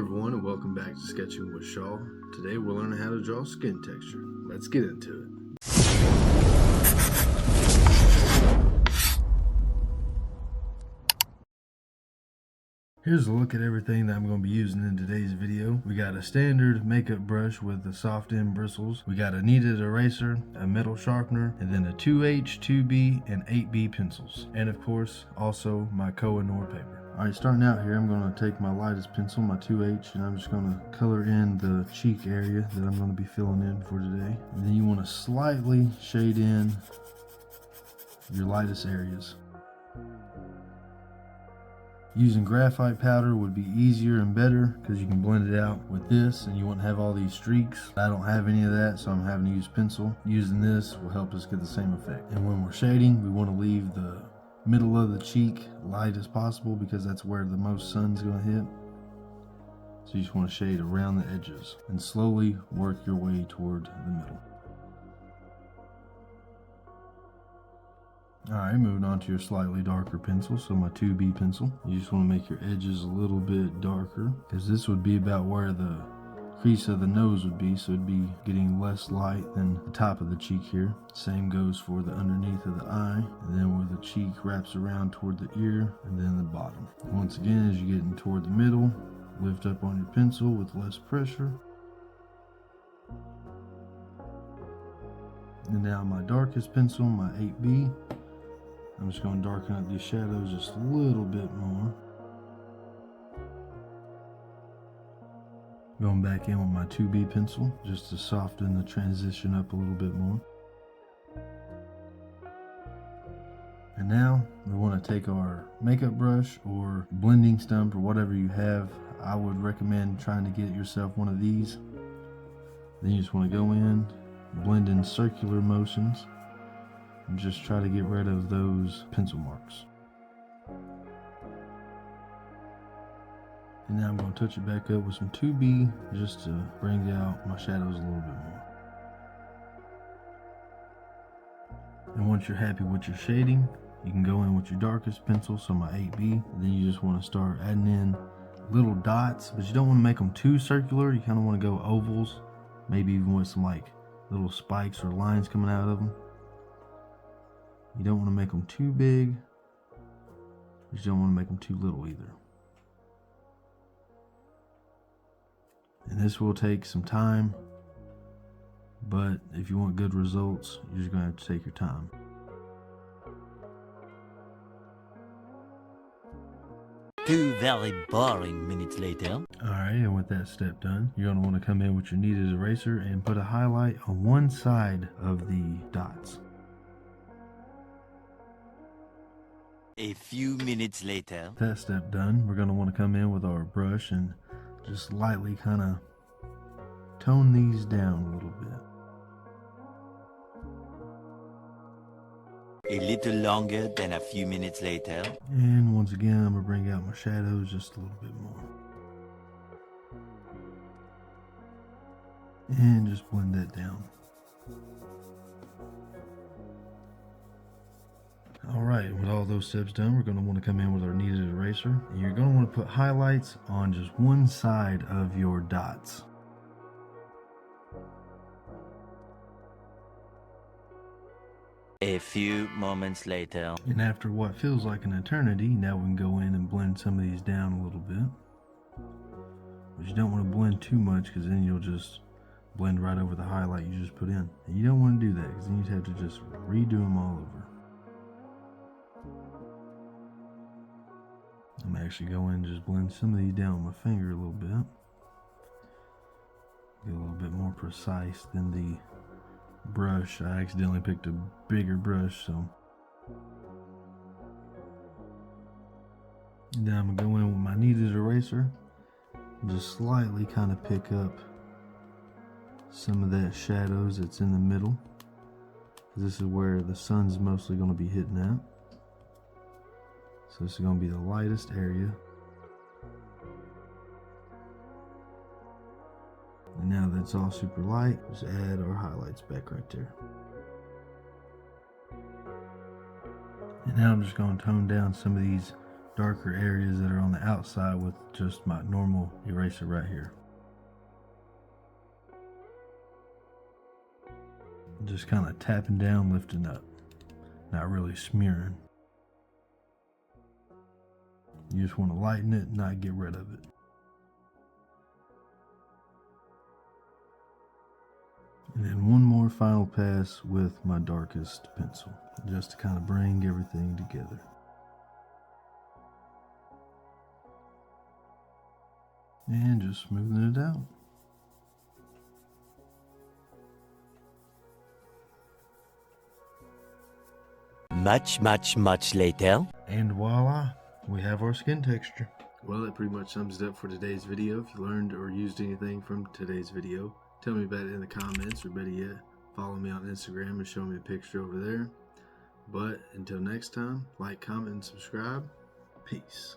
everyone, and welcome back to Sketching with Shaw. Today we're learning how to draw skin texture. Let's get into it. Here's a look at everything that I'm going to be using in today's video. We got a standard makeup brush with the soft end bristles. We got a kneaded eraser, a metal sharpener, and then a 2H, 2B, and 8B pencils. And of course, also my Koh-i-Noor paper. Alright, starting out here, I'm going to take my lightest pencil, my 2H, and I'm just going to color in the cheek area that I'm going to be filling in for today. And then you want to slightly shade in your lightest areas. Using graphite powder would be easier and better because you can blend it out with this and you won't have all these streaks. I don't have any of that, so I'm having to use pencil. Using this will help us get the same effect. And when we're shading, we want to leave the middle of the cheek light as possible because that's where the most sun's going to hit. So you just want to shade around the edges and slowly work your way toward the middle. Alright, moving on to your slightly darker pencil, so my 2B pencil. You just want to make your edges a little bit darker because this would be about where the crease of the nose would be, so it'd be getting less light than the top of the cheek here. Same goes for the underneath of the eye, and then where the cheek wraps around toward the ear, and then the bottom. Once again, as you're getting toward the middle, lift up on your pencil with less pressure. And now my darkest pencil, my 8B. I'm just going to darken up these shadows just a little bit more. Going back in with my 2B pencil just to soften the transition up a little bit more. And now we want to take our makeup brush or blending stump or whatever you have. I would recommend trying to get yourself one of these. Then you just want to go in, blend in circular motions, and just try to get rid of those pencil marks. And now I'm going to touch it back up with some 2B just to bring out my shadows a little bit more. And once you're happy with your shading, you can go in with your darkest pencil, so my 8B. And then you just want to start adding in little dots, but you don't want to make them too circular. You kind of want to go ovals, maybe even with some like little spikes or lines coming out of them. You don't want to make them too big, but you don't want to make them too little either. And this will take some time, but if you want good results, you're just going to have to take your time. Two very boring minutes later. Alright, and with that step done, you're going to want to come in with your kneaded eraser and put a highlight on one side of the dots. A few minutes later. That step done, we're going to want to come in with our brush and just lightly kind of tone these down a little bit. A little longer than a few minutes later. And once again, I'm going to bring out my shadows just a little bit more. And just blend that down. Alright, with all those steps done, we're going to want to come in with our kneaded eraser. And you're going to want to put highlights on just one side of your dots. A few moments later. And after what feels like an eternity, now we can go in and blend some of these down a little bit. But you don't want to blend too much because then you'll just blend right over the highlight you just put in. And you don't want to do that because then you'd have to just redo them all over. I'm actually going and just blend some of these down with my finger a little bit. Get a little bit more precise than the brush. I accidentally picked a bigger brush, so. And now I'm gonna go in with my kneaded eraser and just slightly kind of pick up some of that shadows that's in the middle. This is where the sun's mostly going to be hitting at. So this is going to be the lightest area. And now that it's all super light, just add our highlights back right there. And now I'm just going to tone down some of these darker areas that are on the outside with just my normal eraser right here. Just kind of tapping down, lifting up, not really smearing. You just want to lighten it, not get rid of it. And then one more final pass with my darkest pencil, just to kind of bring everything together. And just smoothing it out. Much later. And voila, we have our skin texture. Well, that pretty much sums it up for today's video. If you learned or used anything from today's video, tell me about it in the comments, or better yet, follow me on Instagram and show me a picture over there. But until next time, like, comment, and subscribe. Peace.